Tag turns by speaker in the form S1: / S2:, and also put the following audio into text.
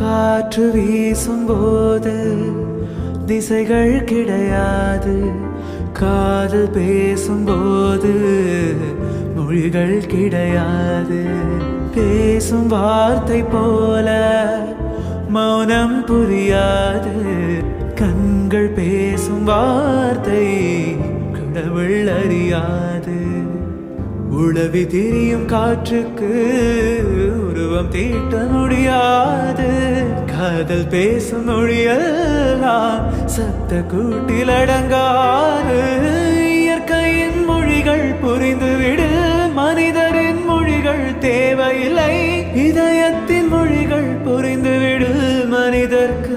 S1: காற்று வீசும்போது திசைகள் கிடையாது. காதல் பேசும்போது மொழிகள் கிடையாது. பேசும் வார்த்தை போல மௌனம் புரியாது. கண்கள் பேசும் வார்த்தை கடவுள் அறியாது. உளவி திரியும் காற்றுக்கு உருவம் தீட்ட முடியாது. காதல் பேசும் மொழியெல்லாம் சத்த கூட்டில் அடங்காது. இயற்கையின் மொழிகள் புரிந்துவிடு, மனிதரின் மொழிகள் தேவையில்லை. இதயத்தின் மொழிகள் புரிந்துவிடு, மனிதர்க்கு